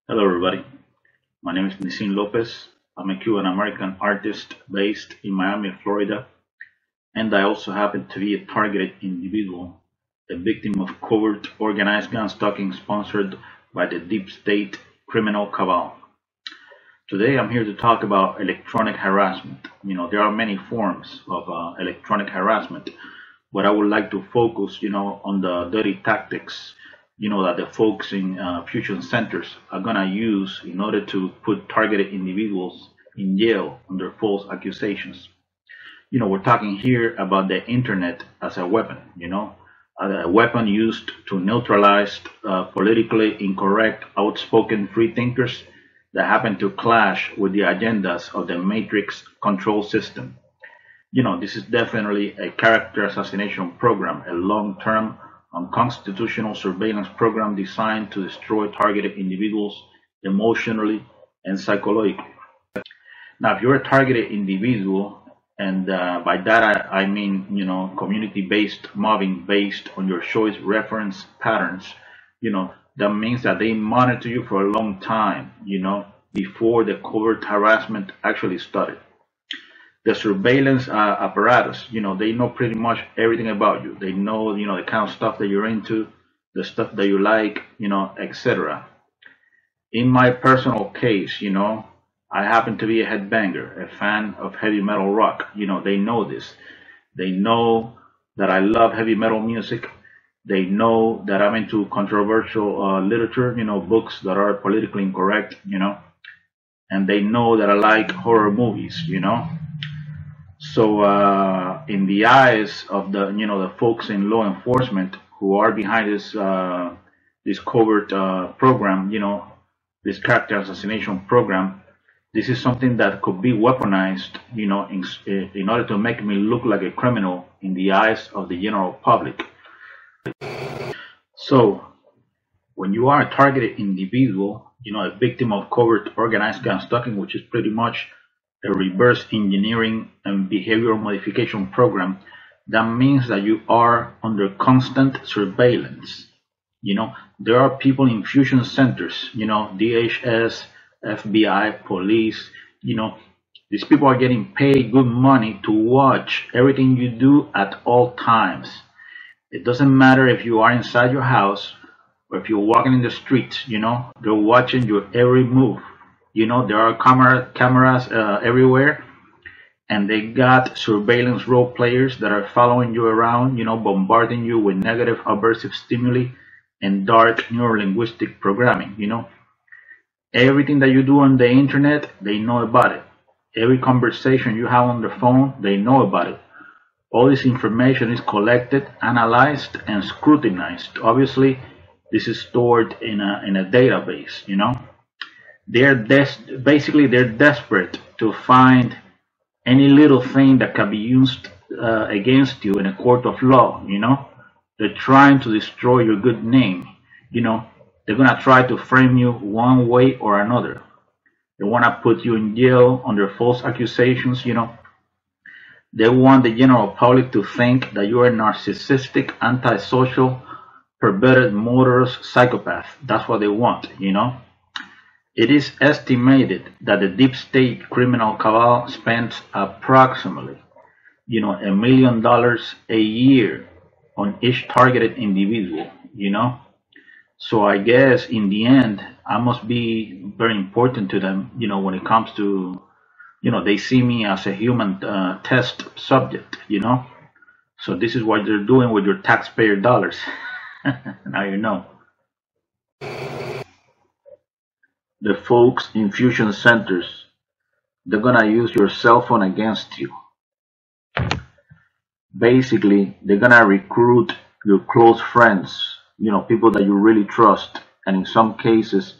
Hello, everybody. My name is Nisin Lopez. I'm a Cuban American artist based in Miami, Florida, and I also happen to be a targeted individual, a victim of covert organized gun stalking sponsored by the deep state criminal cabal. Today, I'm here to talk about electronic harassment. There are many forms of electronic harassment, but I would like to focus, on the dirty tactics, that the folks in fusion centers are gonna use in order to put targeted individuals in jail under false accusations. We're talking here about the internet as a weapon, a weapon used to neutralize politically incorrect, outspoken free thinkers that happen to clash with the agendas of the matrix control system. This is definitely a character assassination program, a long-term unconstitutional surveillance program designed to destroy targeted individuals emotionally and psychologically. Now, if you're a targeted individual, and by that I mean, community-based mobbing based on your choice reference patterns, that means that they monitor you for a long time, before the covert harassment actually started. The surveillance apparatus, they know pretty much everything about you. They know, the kind of stuff that you're into, the stuff that you like, etc. In my personal case, I happen to be a headbanger, a fan of heavy metal rock. They know this. They know that I love heavy metal music. They know that I'm into controversial literature, books that are politically incorrect, and they know that I like horror movies, So, in the eyes of the folks in law enforcement who are behind this covert program, this character assassination program, this is something that could be weaponized, in order to make me look like a criminal in the eyes of the general public. So, when you are a targeted individual, a victim of covert organized gun stalking, which is pretty much a reverse engineering and behavioral modification program, that means that you are under constant surveillance. There are people in fusion centers, DHS, FBI, police, these people are getting paid good money to watch everything you do at all times. It doesn't matter if you are inside your house or if you're walking in the streets, they're watching your every move. There are cameras everywhere, and they got surveillance role players that are following you around, bombarding you with negative aversive stimuli and dark neurolinguistic programming. Everything that you do on the internet, they know about it. Every conversation you have on the phone, they know about it. All this information is collected, analyzed, and scrutinized. Obviously, this is stored in a database. They're desperate to find any little thing that can be used against you in a court of law. They're trying to destroy your good name. They're gonna try to frame you one way or another. They wanna put you in jail under false accusations. They want the general public to think that you're a narcissistic, antisocial, perverted, murderous psychopath. That's what they want. It is estimated that the deep state criminal cabal spends approximately, $1 million a year on each targeted individual. So I guess in the end, I must be very important to them, when it comes to, they see me as a human test subject. So this is what they're doing with your taxpayer dollars. Now you know. The folks in fusion centers, they're gonna use your cell phone against you. Basically, they're gonna recruit your close friends, people that you really trust, and in some cases,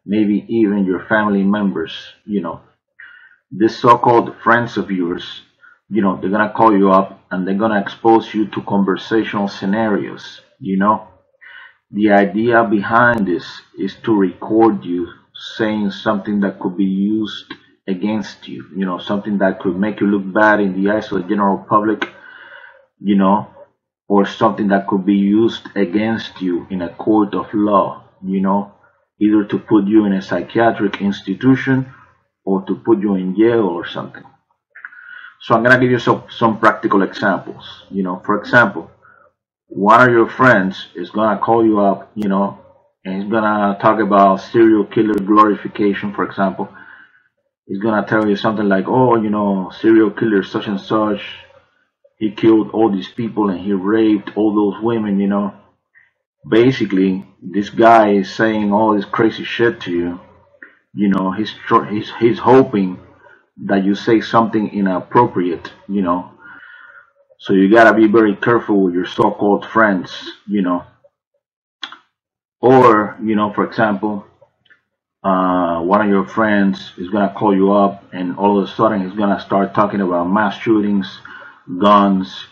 maybe even your family members. These so-called friends of yours, they're gonna call you up and they're gonna expose you to conversational scenarios. The idea behind this is to record you saying something that could be used against you, something that could make you look bad in the eyes of the general public, you know, or something that could be used against you in a court of law. either to put you in a psychiatric institution or to put you in jail or something. So I'm gonna give you some practical examples. For example, one of your friends is gonna call you up, and he's gonna talk about serial killer glorification, for example. He's gonna tell you something like, oh, serial killer such and such, he killed all these people and he raped all those women. Basically, this guy is saying all this crazy shit to you. He's hoping that you say something inappropriate. So you gotta be very careful with your so-called friends. Or for example, one of your friends is gonna call you up, and all of a sudden he's gonna start talking about mass shootings, guns,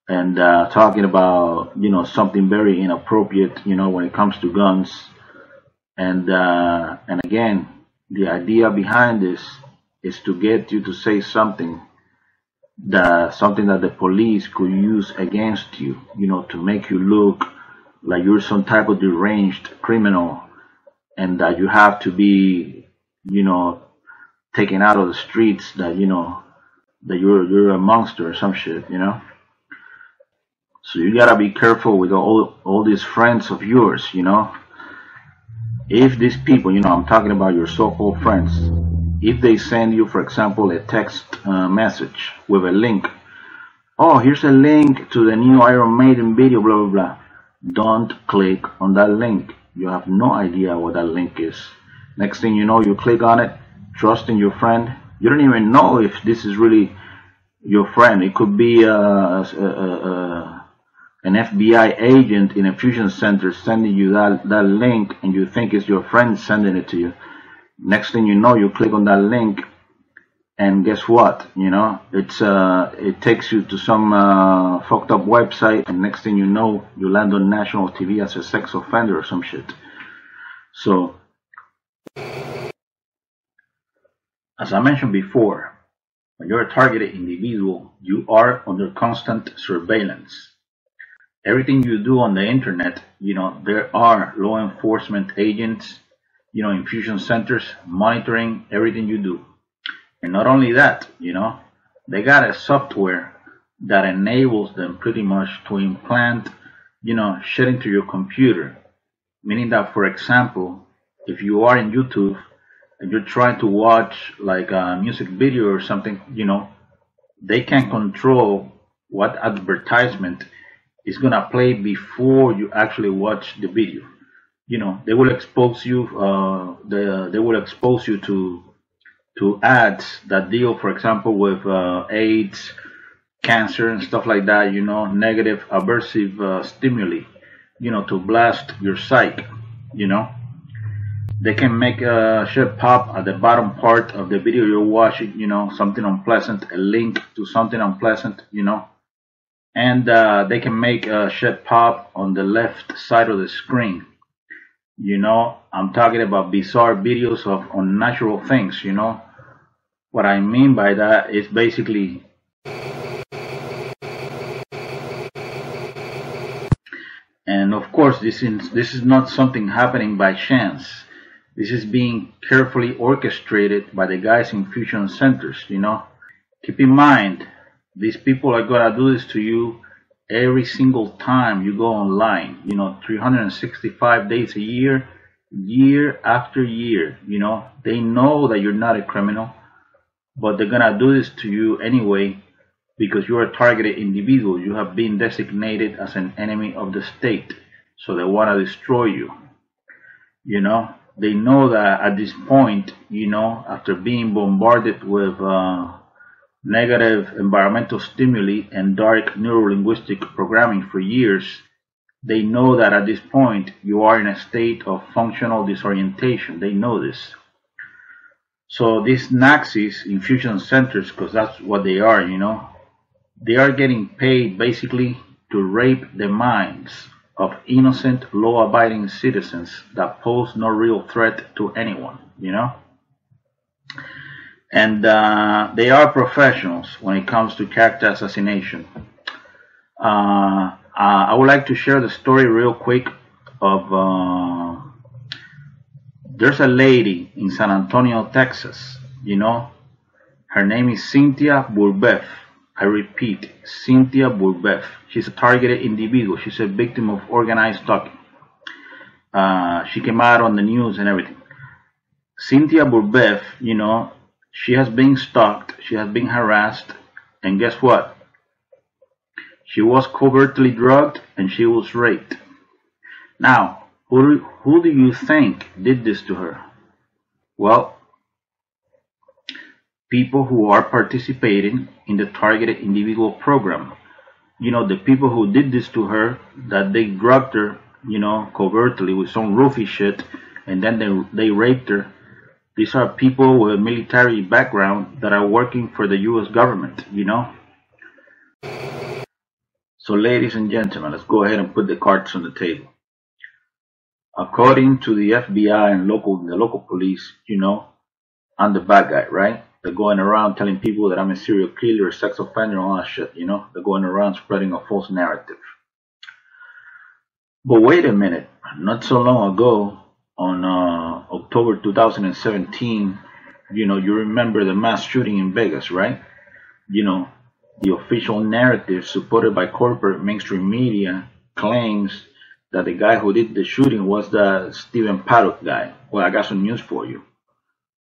and talking about something very inappropriate, when it comes to guns. And again, the idea behind this is to get you to say something that the police could use against you, to make you look like you're some type of deranged criminal, and that you have to be, taken out of the streets, that that you're a monster or some shit. So you gotta be careful with all these friends of yours. If these people, I'm talking about your so-called friends, if they send you, for example, a text message with a link, oh, here's a link to the new Iron Maiden video, blah blah blah, don't click on that link. You have no idea what that link is. Next thing you know, you click on it, trusting your friend. You don't even know if this is really your friend. It could be an FBI agent in a fusion center sending you that link, and you think it's your friend sending it to you. Next thing you know, you click on that link, and guess what? It takes you to some fucked up website, and next thing you know, you land on national TV as a sex offender or some shit. So, as I mentioned before, when you're a targeted individual, you are under constant surveillance. Everything you do on the internet, there are law enforcement agents, in fusion centers monitoring everything you do. And not only that, they got a software that enables them pretty much to implant, shit into your computer. Meaning that, for example, if you are in YouTube and you're trying to watch like a music video or something, they can control what advertisement is gonna play before you actually watch the video. They will expose you. They will expose you to ads that deal, for example, with AIDS, cancer, and stuff like that. Negative, aversive stimuli. To blast your psyche. They can make shit pop at the bottom part of the video you're watching. Something unpleasant, a link to something unpleasant. And they can make shit pop on the left side of the screen. I'm talking about bizarre videos of unnatural things. What I mean by that is basically, and of course, this is not something happening by chance. This is being carefully orchestrated by the guys in fusion centers. Keep in mind, these people are gonna do this to you every single time you go online. 365 days a year, year after year. They know that you're not a criminal, but they're gonna do this to you anyway because you're a targeted individual. You have been designated as an enemy of the state, so they want to destroy you. They know that at this point, after being bombarded with negative environmental stimuli and dark neurolinguistic programming for years, they know that at this point you are in a state of functional disorientation. They know this. So these Nazis in fusion centers, because that's what they are, they are getting paid basically to rape the minds of innocent, law-abiding citizens that pose no real threat to anyone, And they are professionals when it comes to character assassination. I would like to share the story real quick of There's a lady in San Antonio, Texas, her name is Cynthia Bourbeuf. I repeat, Cynthia Bourbeuf. She's a targeted individual. She's a victim of organized stalking. She came out on the news and everything. Cynthia Bourbeuf, she has been stalked, she has been harassed, and guess what? She was covertly drugged and she was raped. Now, who do you think did this to her? Well, people who are participating in the targeted individual program. The people who did this to her, that they drugged her, covertly with some roofie shit, and then they raped her. These are people with a military background that are working for the U.S. government, So ladies and gentlemen, let's go ahead and put the cards on the table. According to the FBI and the local police, I'm the bad guy, right? They're going around telling people that I'm a serial killer, a sex offender, and all that shit, They're going around spreading a false narrative. But wait a minute, not so long ago, on October 2017, you remember the mass shooting in Vegas, right? The official narrative supported by corporate mainstream media claims that the guy who did the shooting was the Stephen Paddock guy. Well, I got some news for you.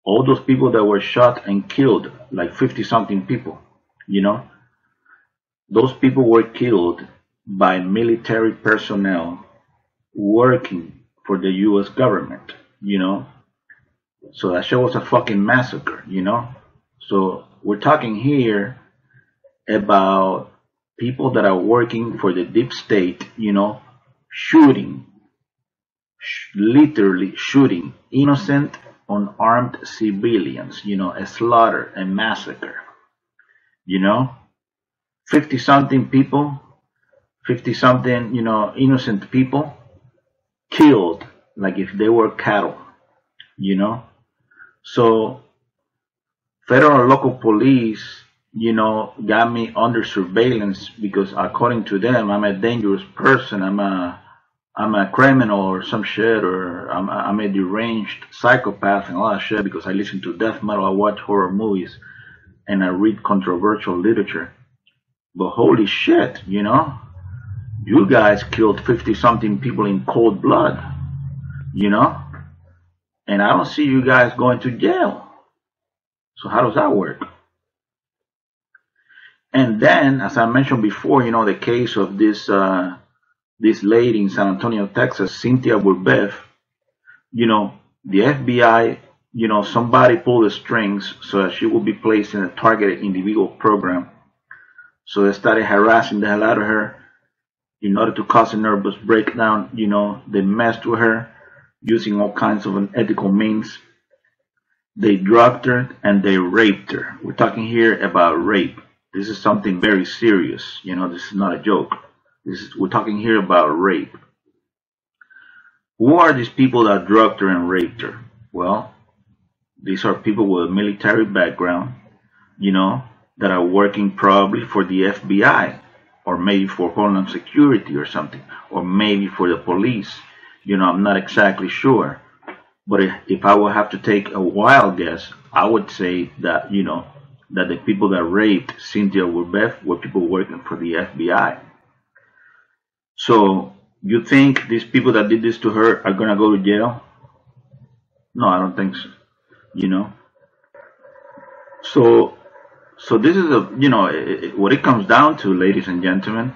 All those people that were shot and killed, like 50-something people, those people were killed by military personnel working for the U.S. government, So that shit was a fucking massacre, So we're talking here about people that are working for the deep state, shooting, literally shooting innocent, unarmed civilians, a slaughter, a massacre, 50-something people, 50-something, innocent people killed like if they were cattle, So federal and local police, got me under surveillance because according to them, I'm a dangerous person. I'm a criminal or some shit, or I'm a deranged psychopath and all that shit because I listen to death metal, I watch horror movies, and I read controversial literature. But holy shit, you guys killed 50-something people in cold blood, and I don't see you guys going to jail. So how does that work? And then, as I mentioned before, the case of this lady in San Antonio, Texas, Cynthia Bourbeuf, the FBI, somebody pulled the strings so that she would be placed in a targeted individual program. So they started harassing the hell out of her in order to cause a nervous breakdown. They messed with her using all kinds of unethical means. They drugged her and they raped her. We're talking here about rape. This is something very serious. This is not a joke. We're talking here about rape. Who are these people that drugged her and raped her? Well, these are people with a military background, that are working probably for the FBI, or maybe for Homeland Security or something, or maybe for the police. I'm not exactly sure. But if I would have to take a wild guess, I would say that, that the people that raped Cynthia Bourbeuf were people working for the FBI. So, you think these people that did this to her are going to go to jail? No, I don't think so. So this is what it comes down to, ladies and gentlemen.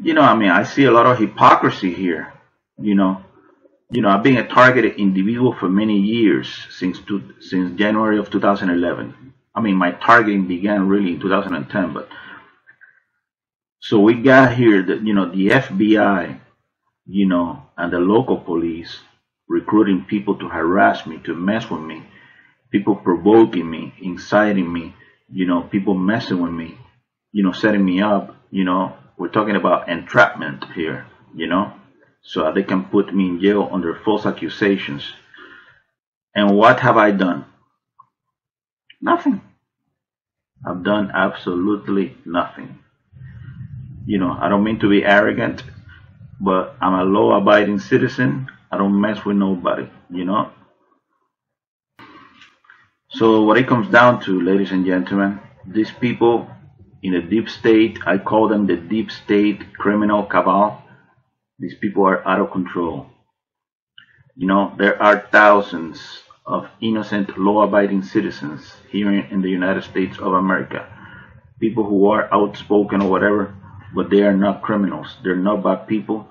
I see a lot of hypocrisy here. I've been a targeted individual for many years, since January of 2011. My targeting began really in 2010, but so we got here that, the FBI, and the local police recruiting people to harass me, to mess with me, people provoking me, inciting me, people messing with me, setting me up, we're talking about entrapment here, so that they can put me in jail under false accusations. And what have I done? Nothing. I've done absolutely nothing. I don't mean to be arrogant, but I'm a law-abiding citizen. I don't mess with nobody, So what it comes down to, ladies and gentlemen, these people in the deep state, I call them the deep state criminal cabal. These people are out of control. You know, there are thousands of innocent law-abiding citizens here in the United States of America. People who are outspoken or whatever, but they are not criminals. They're not bad people.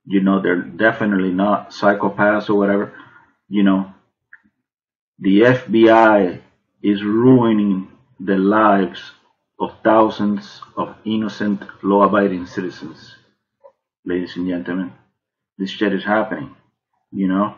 You know, they're definitely not psychopaths or whatever. You know, the FBI is ruining the lives of thousands of innocent law-abiding citizens. Ladies and gentlemen, this shit is happening, you know?